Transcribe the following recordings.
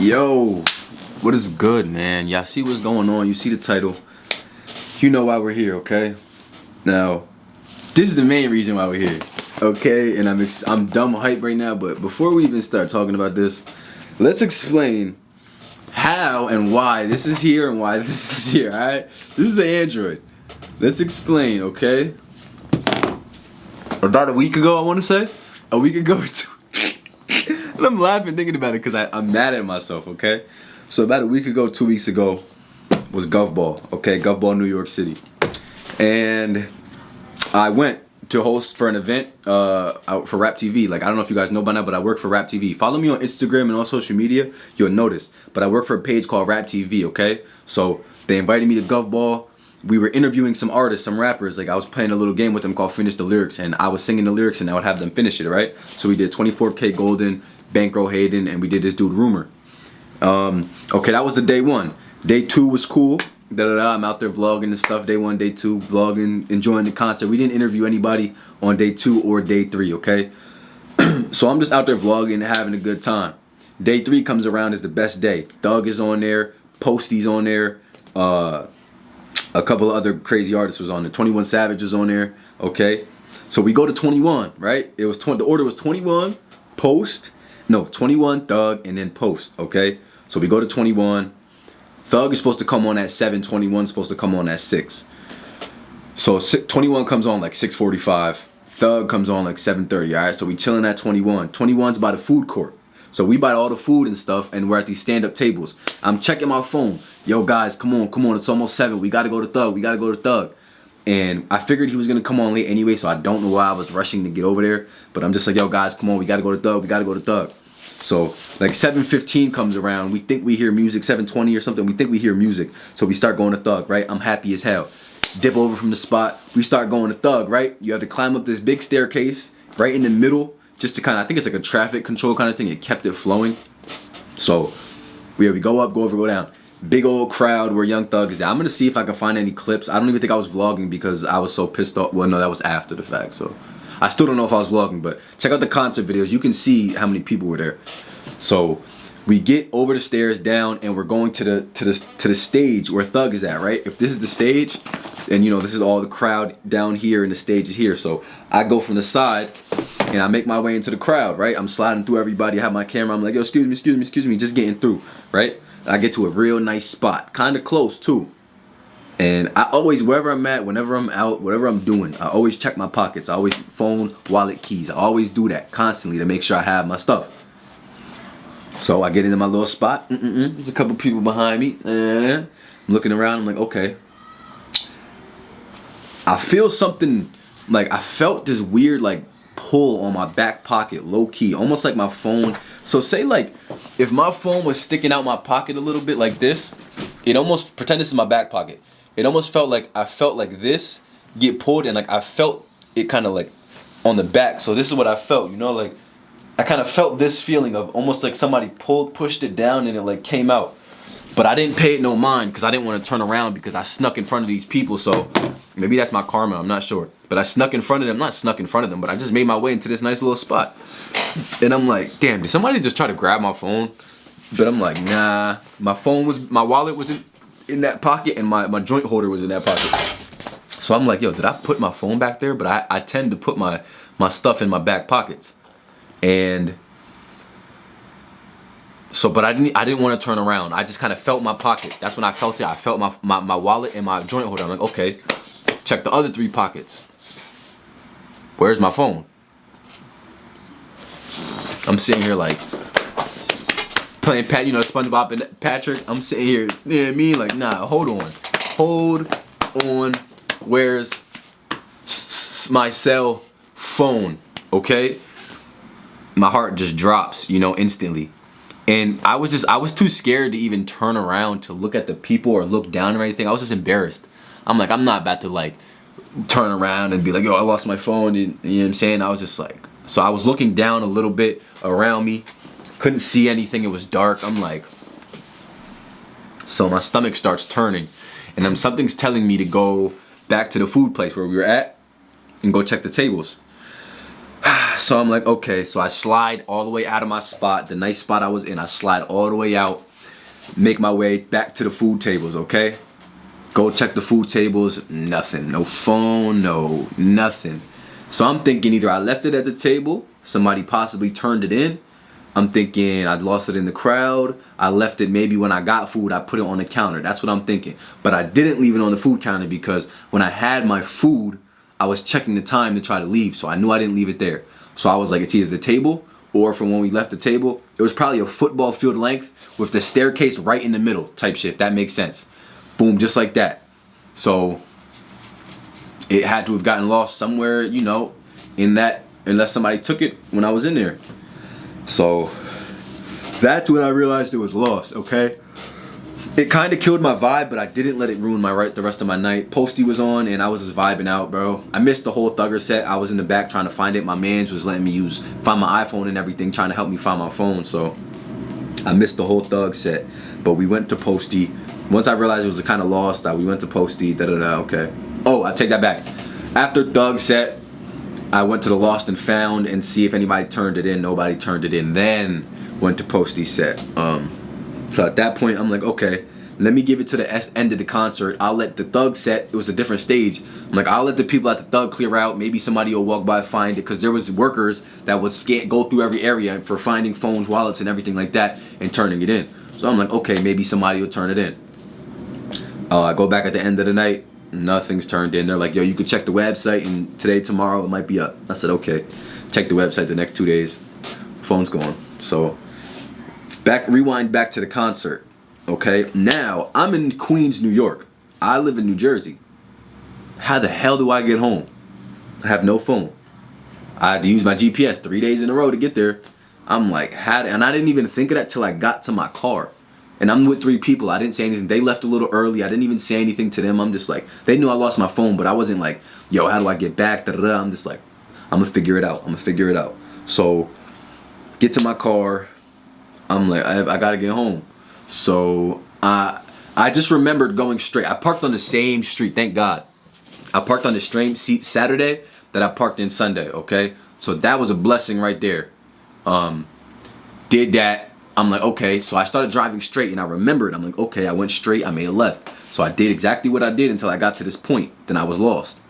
Yo, what is good, man? Y'all see what's going on? You see the title. You know why we're here, okay? Now, this is the main reason why we're here, okay? And I'm dumb hype right now, but before we even start talking about this, let's explain how and why this is here and why this is here, alright? This is an Android. Let's explain, okay? About a week ago, I want to say. A week ago or two. And I'm laughing thinking about it because I'm mad at myself, okay? So about a week ago, 2 weeks ago, was Gov Ball, okay? Gov Ball, New York City. And I went to host for an event out for Rap TV. Like, I don't know if you guys know by now, but I work for Rap TV. Follow me on Instagram and on social media, you'll notice. But I work for a page called Rap TV, okay? So they invited me to Gov Ball. We were interviewing some artists, some rappers. Like, I was playing a little game with them called Finish the Lyrics, and I was singing the lyrics and I would have them finish it, right? So we did 24K Golden, Bankroll Hayden, and we did this dude Rumor. Okay, that was the day one. Day two was cool. I'm out there vlogging and stuff. Day one, day two, vlogging, enjoying the concert. We didn't interview anybody on day two or day three, okay? So I'm just out there vlogging, having a good time. Day three comes around, is the best day. Thug is on there, Posty's on there, a couple of other crazy artists was on there. 21 Savage was on there, okay? So we go to 21, right? It was the order was 21, 21 Thug, and then Post, okay? So we go to 21. Thug is supposed to come on at 7, 21 is supposed to come on at 6. So 21 comes on like 6:45. Thug comes on like 7:30, all right? So we chilling at 21. 21's by the food court. So we buy all the food and stuff, and we're at these stand-up tables. I'm checking my phone. Yo, guys, come on. It's almost 7. We got to go to Thug. And I figured he was going to come on late anyway, so I don't know why I was rushing to get over there. But I'm just like, yo, guys, come on. We got to go to Thug. So, like, 7:15 comes around. We think we hear music. 7:20 or something. We think we hear music. So we start going to Thug, right? I'm happy as hell. Dip over from the spot. We start going to Thug, right? You have to climb up this big staircase right in the middle. Just to kind of, I think it's like a traffic control kind of thing. It kept it flowing. So we go up, go over, go down. Big old crowd where Young Thug is there. I'm going to see if I can find any clips. I don't even think I was vlogging because I was so pissed off. Well, no, that was after the fact. So I still don't know if I was vlogging. But check out the concert videos. You can see how many people were there. So we get over the stairs down and we're going to the stage where Thug is at, right? If this is the stage, and you know, this is all the crowd down here and the stage is here. So I go from the side and I make my way into the crowd, right? I'm sliding through everybody. I have my camera. I'm like, yo, excuse me, just getting through, right? I get to a real nice spot, kind of close too. And I always, wherever I'm at, whenever I'm out, whatever I'm doing, I always check my pockets. I always phone, wallet, keys. I always do that constantly to make sure I have my stuff. So I get into my little spot. There's a couple people behind me. I'm looking around. I'm like, okay. I feel something, like I felt this weird like pull on my back pocket, low key, almost like my phone. So say like if my phone was sticking out my pocket a little bit like this, it almost, pretend this is my back pocket. It almost felt like I felt like this get pulled and like I felt it kind of like on the back. So this is what I felt, you know, like I kind of felt this feeling of almost like somebody pushed it down and it like came out. But I didn't pay it no mind because I didn't want to turn around because I snuck in front of these people. So maybe that's my karma, I'm not sure. But I snuck in front of them, not snuck in front of them, but I just made my way into this nice little spot. And I'm like, damn, did somebody just try to grab my phone? But I'm like, nah, my wallet was in that pocket and my joint holder was in that pocket. So I'm like, yo, did I put my phone back there? But I tend to put my stuff in my back pockets. And so, but I didn't want to turn around. I just kind of felt my pocket. That's when I felt it. I felt my wallet and my joint holder. I'm like, okay, check the other 3 pockets. Where's my phone? I'm sitting here like playing SpongeBob and Patrick. I'm sitting here, you know what I mean? Like, nah, hold on. Where's my cell phone? Okay? My heart just drops, instantly. And I was too scared to even turn around to look at the people or look down or anything. I was just embarrassed. I'm like, I'm not about to like turn around and be like, yo, I lost my phone. You know what I'm saying? I was just like, so I was looking down a little bit around me. Couldn't see anything. It was dark. I'm like, so my stomach starts turning. And then something's telling me to go back to the food place where we were at and go check the tables. So I'm like, okay. So I slide all the way out of my spot, the nice spot I was in. I slide all the way out, make my way back to the food tables, okay? Go check the food tables, nothing. No phone, no nothing. So I'm thinking either I left it at the table, somebody possibly turned it in. I'm thinking I lost it in the crowd. I left it maybe when I got food, I put it on the counter. That's what I'm thinking. But I didn't leave it on the food counter because when I had my food, I was checking the time to try to leave. So I knew I didn't leave it there. So I was like, it's either the table or from when we left the table, it was probably a football field length with the staircase right in the middle type shit, if that makes sense. Boom, just like that. So it had to have gotten lost somewhere, you know, in that, unless somebody took it when I was in there. So that's when I realized it was lost, okay? It kind of killed my vibe, but I didn't let it ruin the rest of my night. Posty was on, and I was just vibing out, bro. I missed the whole Thugger set. I was in the back trying to find it. My mans was letting me find my iPhone and everything, trying to help me find my phone. So I missed the whole Thug set. But we went to Posty. Once I realized it was kind of lost, we went to Posty. Okay. Oh, I take that back. After Thug set, I went to the Lost and Found and see if anybody turned it in. Nobody turned it in. Then went to Posty set. So at that point, I'm like, okay, let me give it to the end of the concert. I'll let the Thug set, it was a different stage. I'm like, I'll let the people at the Thug clear out. Maybe somebody will walk by, find it. Because there was workers that would go through every area for finding phones, wallets, and everything like that and turning it in. So I'm like, okay, maybe somebody will turn it in. I go back at the end of the night. Nothing's turned in. They're like, yo, you could check the website and today, tomorrow, it might be up. I said, okay. Check the website the next 2 days. Phone's gone. So rewind back to the concert. Okay, now I'm in Queens, New York. I live in New Jersey. How the hell do I get home? I have no phone. I had to use my GPS 3 days in a row to get there. I'm like, and I didn't even think of that till I got to my car. And I'm with 3 people. I didn't say anything. They left a little early. I didn't even say anything to them. I'm just like, they knew I lost my phone, but I wasn't like, yo, how do I get back? Da-da-da. I'm just like, I'm gonna figure it out. So get to my car. I'm like, I gotta get home. So I just remembered going straight. I parked on the same street, thank God. I parked on the same seat Saturday that I parked in Sunday, okay? So that was a blessing right there. Did that. I'm like, okay. So I started driving straight and I remembered. I'm like, okay, I went straight. I made a left. So I did exactly what I did until I got to this point. Then I was lost.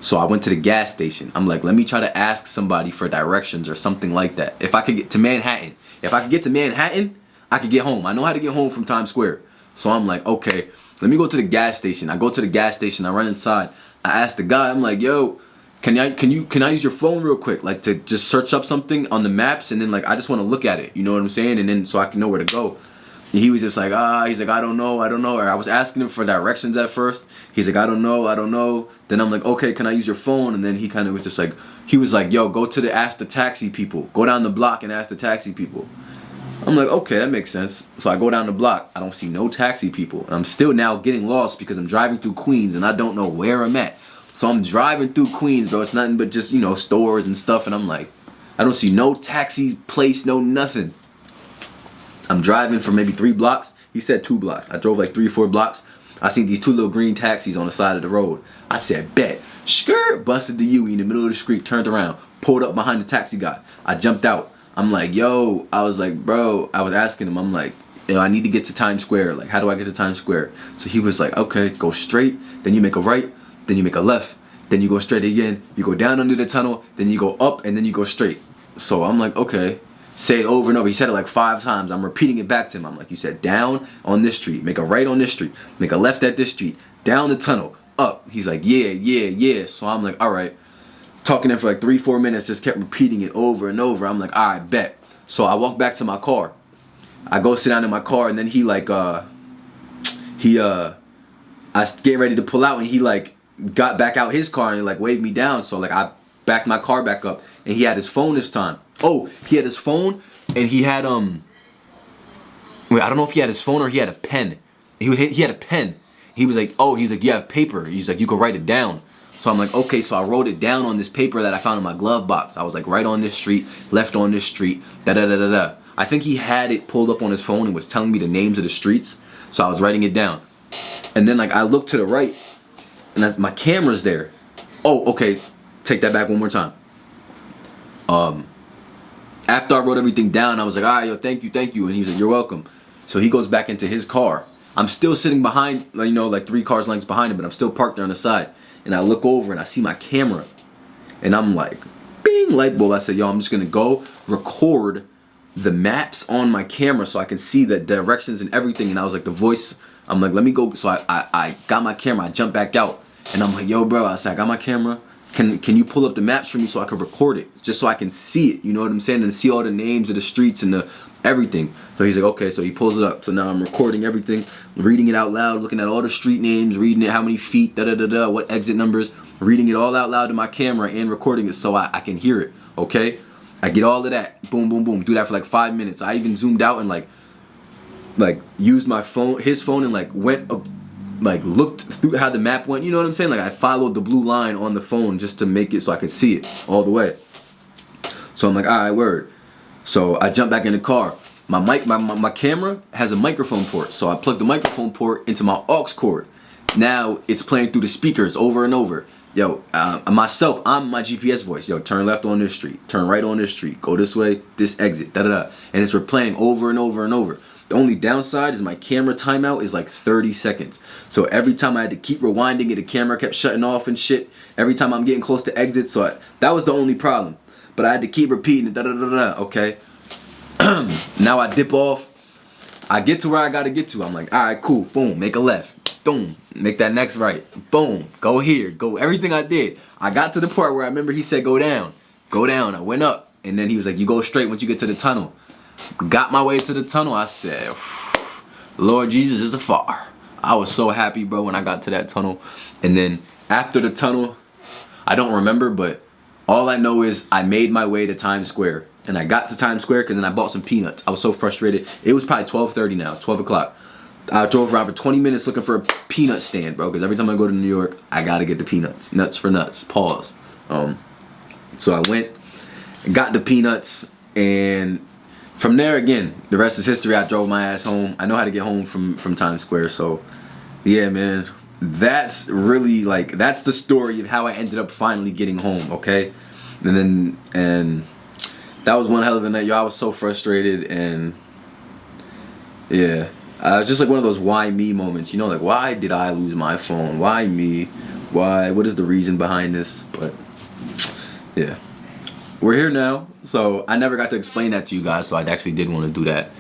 So I went to the gas station. I'm like, let me try to ask somebody for directions or something like that. If I could get to Manhattan. If I could get to Manhattan, I could get home. I know how to get home from Times Square. So I'm like, okay, let me go to the gas station. I go to the gas station. I run inside. I ask the guy, I'm like, yo, can I use your phone real quick? Like to just search up something on the maps and then like, I just want to look at it. You know what I'm saying? And then so I can know where to go. And he was just like, he's like, I don't know. Or I was asking him for directions at first. He's like, I don't know. Then I'm like, okay, can I use your phone? And then he kind of was just like, he was like, yo, ask the taxi people. Go down the block and ask the taxi people. I'm like, okay, that makes sense. So I go down the block. I don't see no taxi people. And I'm still now getting lost because I'm driving through Queens and I don't know where I'm at. So I'm driving through Queens, bro. It's nothing but just, stores and stuff. And I'm like, I don't see no taxi place, no nothing. I'm driving for maybe 3 blocks. He said 2 blocks. I drove like 3 or 4 blocks. I seen these 2 little green taxis on the side of the road. I said, bet. Skirt. Busted the U in the middle of the street, turned around, pulled up behind the taxi guy. I jumped out. I'm like, yo, I was like, bro, I was asking him, I'm like, yo, I need to get to Times Square. Like, how do I get to Times Square? So he was like, okay, go straight, then you make a right, then you make a left, then you go straight again, you go down under the tunnel, then you go up, and then you go straight. So I'm like, okay. Say it over and over. He said it like 5 times. I'm repeating it back to him. I'm like, you said down on this street, make a right on this street, make a left at this street, down the tunnel, up. He's like, yeah. So I'm like, all right. Talking to him for like 3-4 minutes, just kept repeating it over and over. I'm like, all right, bet. So I walk back to my car. I go sit down in my car, and then he like, I get ready to pull out, and he like got back out his car and like waved me down. So like I backed my car back up, and he had his phone this time. Oh, he had his phone, and he had wait, I don't know if he had his phone or he had a pen. He had a pen. He was like, oh, he's like, you have paper. He's like, you can write it down. So I'm like, okay, so I wrote it down on this paper that I found in my glove box. I was like, right on this street, left on this street, da-da-da-da-da. I think he had it pulled up on his phone and was telling me the names of the streets. So I was writing it down. And then like I looked to the right, and my camera's there. Oh, okay, take that back one more time. After I wrote everything down, I was like, all right, yo, thank you. And he's like, you're welcome. So he goes back into his car. I'm still sitting behind, you know, like 3 cars lengths behind him, but I'm still parked there on the side. And I look over and I see my camera. And I'm like, bing, light bulb. I said, yo, I'm just going to go record the maps on my camera so I can see the directions and everything. And I was like, the voice, I'm like, let me go. So I got my camera. I jumped back out. And I'm like, yo, bro, I said, I got my camera. Can you pull up the maps for me so I can record it? Just so I can see it, you know what I'm saying? And see all the names of the streets and the everything. So he's like, okay, so he pulls it up. So now I'm recording everything, reading it out loud, looking at all the street names, reading it, how many feet, da-da-da-da, what exit numbers, reading it all out loud to my camera and recording it so I can hear it, okay? I get all of that, boom, boom, boom, do that for like 5 minutes. I even zoomed out and like used my phone, his phone, and like went up, like looked through how the map went, you know what I'm saying? Like I followed the blue line on the phone just to make it so I could see it all the way. So I'm like, all right, word. So I jump back in the car. My camera has a microphone port, so I plug the microphone port into my aux cord. Now it's playing through the speakers over and over. Yo, myself, I'm my GPS voice. Yo, turn left on this street, turn right on this street, go this way, this exit, da-da-da. And it's replaying over and over and over. The only downside is my camera timeout is like 30 seconds. So every time I had to keep rewinding it, the camera kept shutting off and shit. Every time I'm getting close to exit, so that was the only problem. But I had to keep repeating it, da-da-da-da, okay? Now I dip off. I get to where I gotta get to. I'm like, all right, cool, boom, make a left. Boom, make that next right. Boom, go here, go everything I did. I got to the part where I remember he said go down. Go down, I went up. And then he was like, you go straight once you get to the tunnel. Got my way to the tunnel. I said, Lord Jesus is afar. I was so happy, bro, when I got to that tunnel. And then after the tunnel, I don't remember, but all I know is I made my way to Times Square. And I got to Times Square because then I bought some peanuts. I was so frustrated. It was probably 12:30 now, 12 o'clock. I drove around for 20 minutes looking for a peanut stand, bro, because every time I go to New York, I got to get the peanuts. Nuts for nuts. Pause. So I went and got the peanuts, and from there, again, the rest is history. I drove my ass home. I know how to get home from Times Square. So, yeah, man. That's really, like, that's the story of how I ended up finally getting home, okay? And that was one hell of a night. Yo, I was so frustrated, and, yeah. It was just like one of those why me moments. You know, like, why did I lose my phone? Why me? Why? What is the reason behind this? But, yeah. We're here now, so I never got to explain that to you guys, so I actually did want to do that.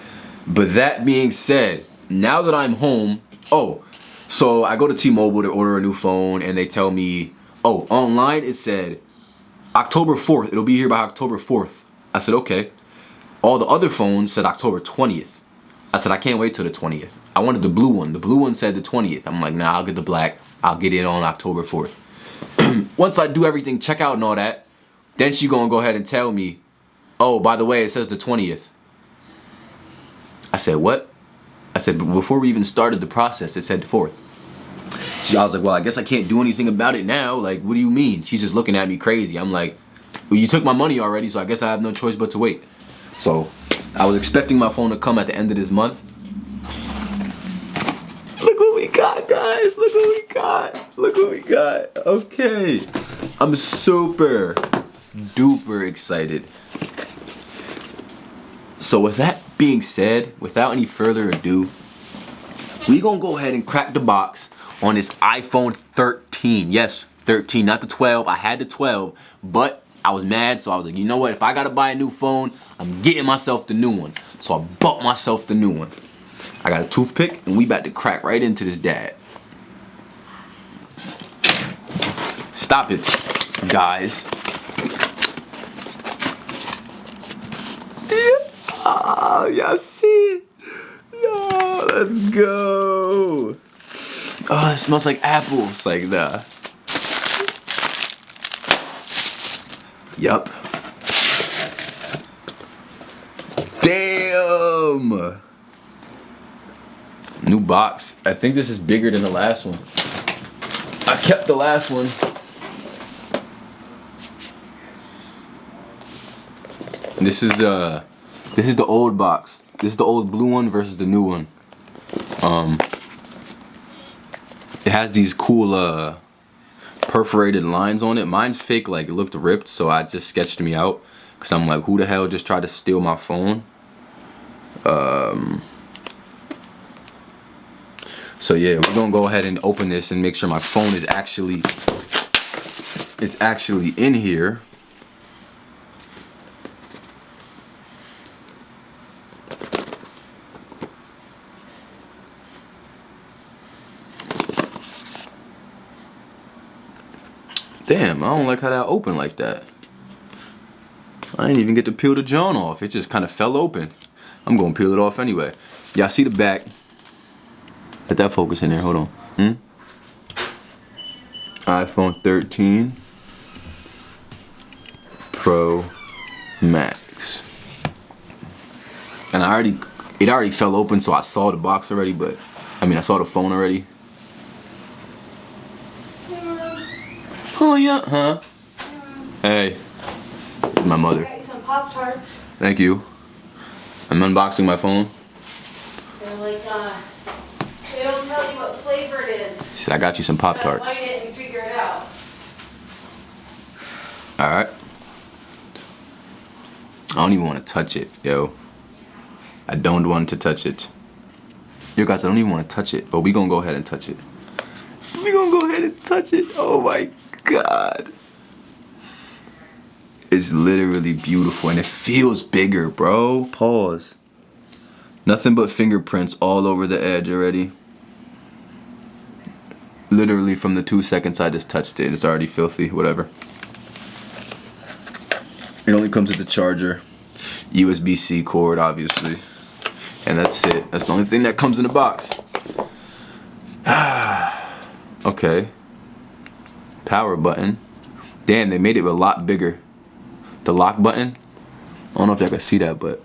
But that being said, now that I'm home, so I go to T-Mobile to order a new phone, and they tell me, online it said October 4th. It'll be here by October 4th. I said, okay. All the other phones said October 20th. I said, I can't wait till the 20th. I wanted the blue one. The blue one said the 20th. I'm like, nah, I'll get the black. I'll get it on October 4th. Once I do everything, check out and all that, then she gonna go ahead and tell me, oh, by the way, it says the 20th. I said, what? I said, but before we even started the process, it said the 4th. I was like, well, I guess I can't do anything about it now. Like, what do you mean? She's just looking at me crazy. I'm like, well, you took my money already, so I guess I have no choice but to wait. So I was expecting my phone to come at the end of this month. Look what we got, guys. Look what we got. Look what we got. Okay. I'm super duper excited. So with that being said, without any further ado, we gonna go ahead and crack the box on this iPhone 13. Yes, 13, not the 12. I had the 12, but I was mad, so I was like, you know what? If I gotta buy a new phone, I'm getting myself the new one. So I bought myself the new one. I got a toothpick, and we about to crack right into this dad. Stop it, guys. Oh, y'all see it? Yo, let's go. Oh, it smells like apples. Like the. Yup. Damn. New box. I think this is bigger than the last one. I kept the last one. This is the old box. This is the old blue one versus the new one. It has these cool perforated lines on it. Mine's fake, like it looked ripped, so I just sketched me out. Because I'm like, who the hell just tried to steal my phone? So yeah, we're gonna go ahead and open this and make sure my phone is actually in here. Damn, I don't like how that opened like that. I didn't even get to peel the joint off. It just kind of fell open. I'm gonna peel it off anyway. Y'all see the back? Let that focus in there. Hold on. iPhone 13 Pro Max. And it already fell open, so I saw the box already. But I saw the phone already. Oh yeah, huh? Hey, my mother. I got you some Pop-Tarts. Thank you. I'm unboxing my phone. They're like, they don't tell you what flavor it is. She said, I got you some Pop-Tarts. You gotta bite it and figure it out. Alright. I don't even want to touch it, yo. I don't want to touch it. Yo guys, I don't even want to touch it, but we gonna go ahead and touch it. We gonna go ahead and touch it. Oh my God. It's literally beautiful and it feels bigger, bro. Pause. Nothing but fingerprints all over the edge already. Literally from the 2 seconds I just touched it, it's already filthy, whatever. It only comes with the charger, USB-C cord, obviously. And that's it. That's the only thing that comes in the box. Okay. Power button. Damn, they made it a lot bigger. The lock button, I don't know if y'all can see that, but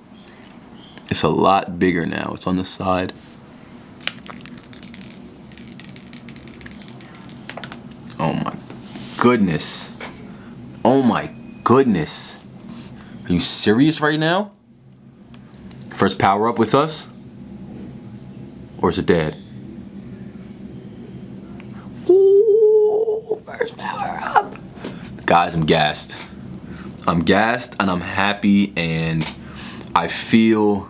it's a lot bigger now. It's on the side. Oh my goodness. Oh my goodness. Are you serious right now? First power up with us? Or is it dead? Ooh, first power up. Guys, I'm gassed. I'm gassed and I'm happy and I feel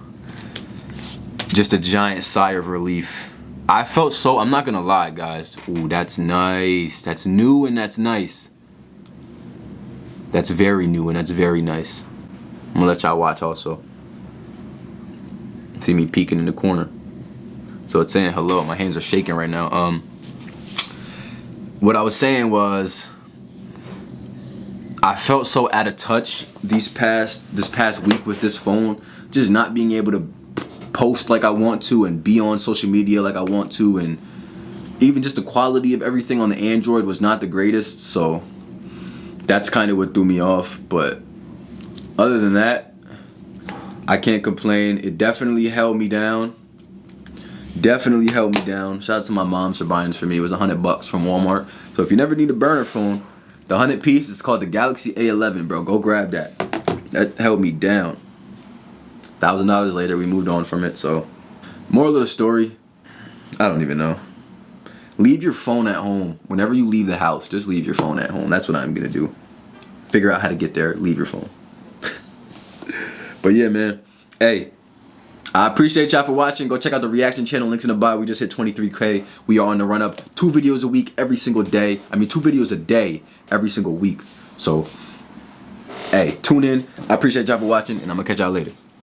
just a giant sigh of relief. I felt so, I'm not gonna lie guys. Ooh, that's nice. That's new and that's nice. That's very new and that's very nice. I'm gonna let y'all watch also. See me peeking in the corner. So it's saying hello. My hands are shaking right now. What I was saying was, I felt so out of touch this past week with this phone, just not being able to post like I want to and be on social media like I want to, and even just the quality of everything on the Android was not the greatest, so that's kind of what threw me off. But other than that, I can't complain. It definitely held me down. Definitely held me down. Shout out to my mom for buying this for me. It was $100 from Walmart. So if you never need a burner phone, the 100 piece is called the Galaxy A11, bro. Go grab that. That held me down. $1,000 later, we moved on from it. So, moral of the story, I don't even know. Leave your phone at home. Whenever you leave the house, just leave your phone at home. That's what I'm gonna do. Figure out how to get there. Leave your phone. But yeah, man. Hey, I appreciate y'all for watching. Go check out the reaction channel. Links in the bio. We just hit 23K. We are on the run up. 2 videos a week every single day. 2 videos a day every single week. So, hey, tune in. I appreciate y'all for watching, and I'm going to catch y'all later.